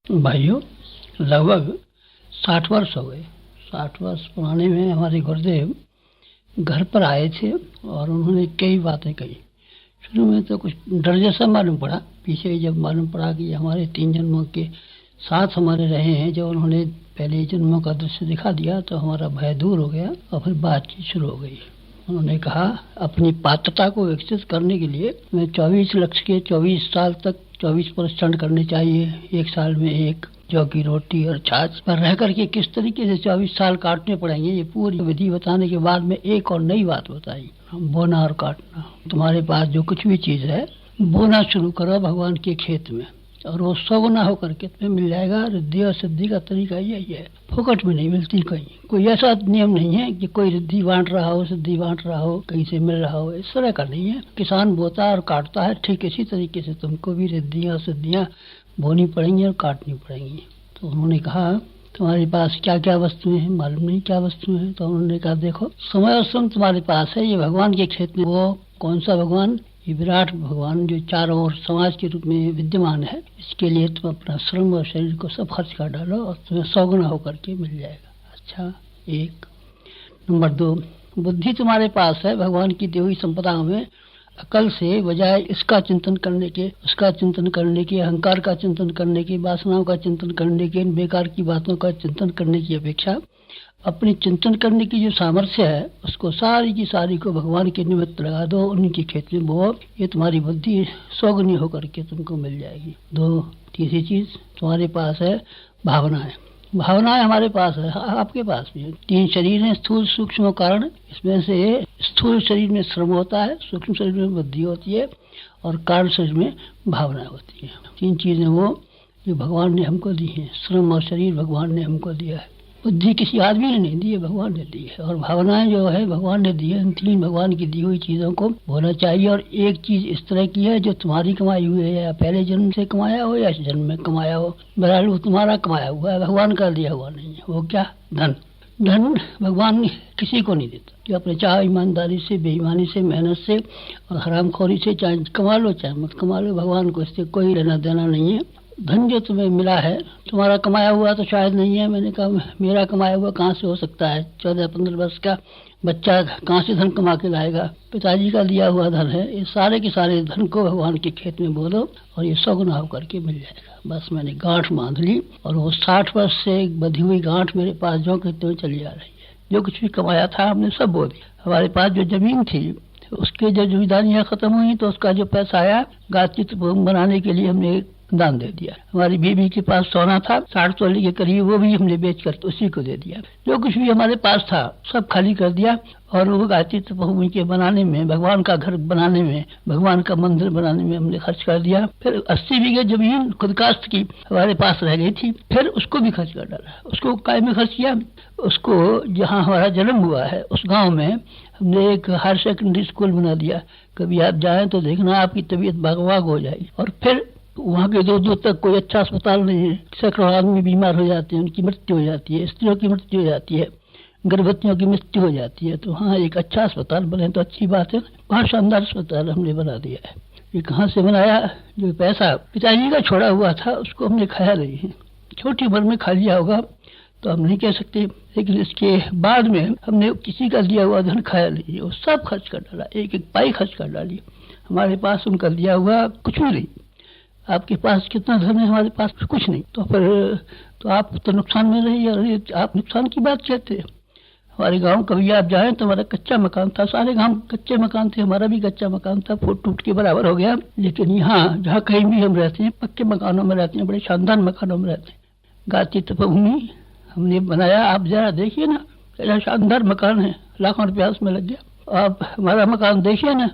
भाइयों, लगभग 60 वर्ष हो गए। 60 वर्ष पुराने में हमारे गुरुदेव घर पर आए थे और उन्होंने कई बातें कही। शुरू में तो कुछ डर जैसा मालूम पड़ा, पीछे जब मालूम पड़ा कि हमारे 3 जन्मों के साथ हमारे रहे हैं, जब उन्होंने पहले जन्मों का दृश्य दिखा दिया तो हमारा भय दूर हो गया और फिर बातचीत शुरू हो गई। उन्होंने कहा, अपनी पात्रता को विकसित करने के लिए मैं 24 लक्ष्य के 24 साल तक 24 परीक्षण करने चाहिए। 1 साल में 1 जौ की रोटी और छाछ पर रह करके किस तरीके से 24 साल काटने पड़ेंगे, ये पूरी विधि बताने के बाद में एक और नई बात बताई, बोना और काटना। तुम्हारे पास जो कुछ भी चीज है, बोना शुरू करो भगवान के खेत में और वो 100 गुना होकर के तुम्हें मिल जाएगा। रिद्धि और सिद्धि का तरीका यही है, फोकट में नहीं मिलती कहीं। कोई ऐसा नियम नहीं है कि कोई रिद्धि बांट रहा हो, सिद्धि बांट रहा हो, कहीं से मिल रहा हो, इस तरह का नहीं है। किसान बोता और काटता है, ठीक इसी तरीके से तुमको भी रिद्धियाँ और सिद्धियाँ बोनी पड़ेंगी और काटनी पड़ेंगी। तो उन्होंने कहा, तुम्हारे पास क्या क्या वस्तुएं हैं, मालूम नहीं क्या वस्तुएं हैं। तो उन्होंने कहा, देखो समय और श्रम तुम्हारे पास है, ये भगवान के क्षेत्र में। वो कौन सा भगवान? ये विराट भगवान जो चारों ओर समाज के रूप में विद्यमान है। इसके लिए तुम अपना श्रम और शरीर को सब खर्च कर डालो और तुम्हें 100 गुना होकर के मिल जाएगा। अच्छा, 1 नंबर 2, बुद्धि तुम्हारे पास है, भगवान की दी हुई संपदा में अकल से बजाय इसका चिंतन करने के, उसका चिंतन करने के, अहंकार का चिंतन करने के, वासनाओं का चिंतन करने के, इन बेकार की बातों का चिंतन करने की अपेक्षा अपनी चिंतन करने की जो सामर्थ्य है उसको सारी की सारी को भगवान के निमित्त लगा दो, उन्हीं के खेत में बो। ये तुम्हारी बुद्धि 100 गुनी होकर के तुमको मिल जाएगी। 2 तीसरी चीज तुम्हारे पास है, भावनाएं। भावनाएं हमारे पास है, आपके पास भी है। 3 शरीर है, स्थूल सूक्ष्म कारण। इसमें से स्थूल शरीर में श्रम होता है, सूक्ष्म शरीर में बुद्धि होती है और कारण शरीर में भावनाएं होती है। 3 चीजें वो जो भगवान ने हमको दी है। श्रम और शरीर भगवान ने हमको दिया है, बुद्धि किसी आदमी ने नहीं दी है, भगवान ने दी है। और भावनाएं जो है भगवान ने दी है। इन 3 भगवान की दी हुई चीजों को होना चाहिए। और एक चीज इस तरह की है जो तुम्हारी कमाई हुई है, या पहले जन्म से कमाया हो या इस जन्म में कमाया हो, बहरहाल वो तुम्हारा कमाया हुआ है, भगवान का दिया हुआ नहीं है। वो क्या? धन। धन भगवान किसी को नहीं देता। जो अपने चाहे ईमानदारी से, बेईमानी से, मेहनत से और हरामखोरी से चाहे कमा लो चाहे मत कमा लो, भगवान को इससे कोई लेना देना नहीं है। धन जो तुम्हें मिला है तुम्हारा कमाया हुआ तो शायद नहीं है। मैंने कहा, मेरा कमाया हुआ कहाँ से हो सकता है? 14-15 वर्ष का बच्चा कहाँ से धन कमा के लाएगा? पिताजी का दिया हुआ धन है। ये सारे के सारे धन को भगवान के खेत में बो दो और ये 100 गुना होकर के मिल जाएगा। बस मैंने गांठ बांध ली और वो 60 वर्ष से बधी हुई गांठ मेरे पास जो कहते हुए चली आ रही है। जो कुछ भी कमाया था हमने सब बो दिया। हमारे पास जो जमीन थी उसके जब जिम्मेदारियाँ खत्म हुई तो उसका जो पैसा आया गायत्री बनाने के लिए हमने दान दे दिया। हमारी बीवी के पास सोना था 60 तोले के करीब, वो भी हमने बेच कर उसी को दे दिया। जो कुछ भी हमारे पास था सब खाली कर दिया और वो गायत्री भूमि के बनाने में, भगवान का घर बनाने में, भगवान का मंदिर बनाने में हमने खर्च कर दिया। फिर 80 बीघे जमीन खुद काश्त की हमारे पास रह गई थी, फिर उसको भी खर्च कर डाला। उसको काय में खर्च किया? उसको जहाँ हमारा जन्म हुआ है उस गाँव में हमने एक हायर सेकेंडरी स्कूल बना दिया। कभी आप जाएं तो देखना आपकी तबीयत बाग हो जाएगी। और फिर वहाँ के दूर दूर तक कोई अच्छा अस्पताल नहीं है। सैकड़ों आदमी बीमार हो जाते हैं, उनकी मृत्यु हो जाती है, स्त्रियों की मृत्यु हो जाती है, गर्भवतियों की मृत्यु हो जाती है। तो हाँ, एक अच्छा अस्पताल बने तो अच्छी बात है। बहुत शानदार अस्पताल हमने बना दिया है। ये कहाँ से बनाया? जो पैसा पिताजी का छोड़ा हुआ था उसको हमने खाया नहीं है। छोटी उम्र में खा लिया होगा तो हम नहीं कह सकते, लेकिन इसके बाद में हमने किसी का दिया हुआ धन खाया नहीं, वो सब खर्च कर डाला, एक एक पाई खर्च कर डाली। हमारे पास उनका दिया हुआ कुछ भी नहीं। आपके पास कितना धन है, हमारे पास कुछ नहीं। तो फिर तो आप तो नुकसान में रही। अरे आप नुकसान की बात कहते हैं। हमारे गांव कभी आप जाएं तो हमारा कच्चा मकान था, सारे गांव कच्चे मकान थे, हमारा भी कच्चा मकान था, फूट टूट के बराबर हो गया। लेकिन यहाँ जहाँ कहीं भी हम रहते हैं पक्के मकानों में रहते हैं, बड़े शानदार मकानों में रहते हैं। गायत्री तपोभूमि हमने बनाया, आप जरा देखिए ना, ऐसा शानदार मकान है, लाखों रुपया उसमें लग गया। आप हमारा मकान देखिए ना,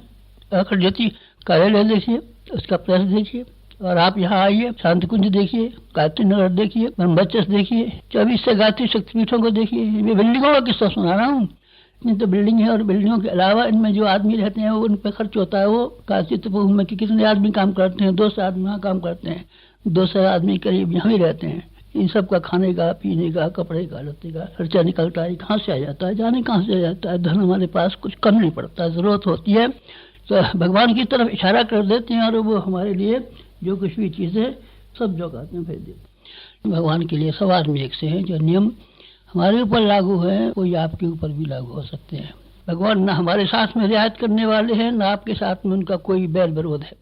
ज्योति कार्यालय देखिए, उसका प्रेस देखिए, और आप यहाँ आइए, शांति कुंज देखिए, गायत्री नगर देखिए, ब्रह्मचर्य देखिए, 24 से गायत्री शक्तिपीठों को देखिए। ये बिल्डिंगों का किस्सा सुना रहा हूँ। इतनी तो बिल्डिंग है और बिल्डिंगों के अलावा इनमें जो आदमी रहते हैं वो उन पर खर्च होता है। वो गायत्री तपोभूमि में कितने आदमी काम करते हैं? 200 आदमी यहाँ काम करते हैं, 200 आदमी करीब यहाँ ही रहते हैं। इन सब का खाने का, पीने का, कपड़े का, लत्ते का खर्चा निकलता है। कहाँ से आ जाता है? जाने कहाँ से आ जाता है? धन हमारे पास कुछ कम नहीं पड़ता। जरूरत होती है तो भगवान की तरफ इशारा कर देते हैं और वो हमारे लिए जो कुछ भी चीज़ है सब जो कहते हैं भेज देते हैं। भगवान के लिए सब आदमी एक से हैं। जो नियम हमारे ऊपर लागू है कोई आपके ऊपर भी लागू हो सकते हैं। भगवान ना हमारे साथ में रियायत करने वाले हैं, ना आपके साथ में उनका कोई बैर विरोध है।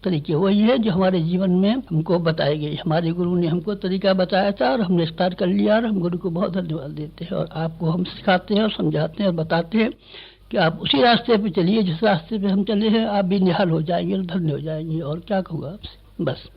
तरीके वही है जो हमारे जीवन में हमको बताए गए। हमारे गुरु ने हमको तरीका बताया था और हमने स्टार्ट कर लिया, और हम गुरु को बहुत धन्यवाद देते हैं। और आपको हम सिखाते हैं और समझाते हैं और बताते हैं कि आप उसी रास्ते पे चलिए जिस रास्ते पे हम चले हैं। आप भी निहाल हो जाएंगे और धन्य हो जाएंगे। और क्या कहूँगा आपसे, बस।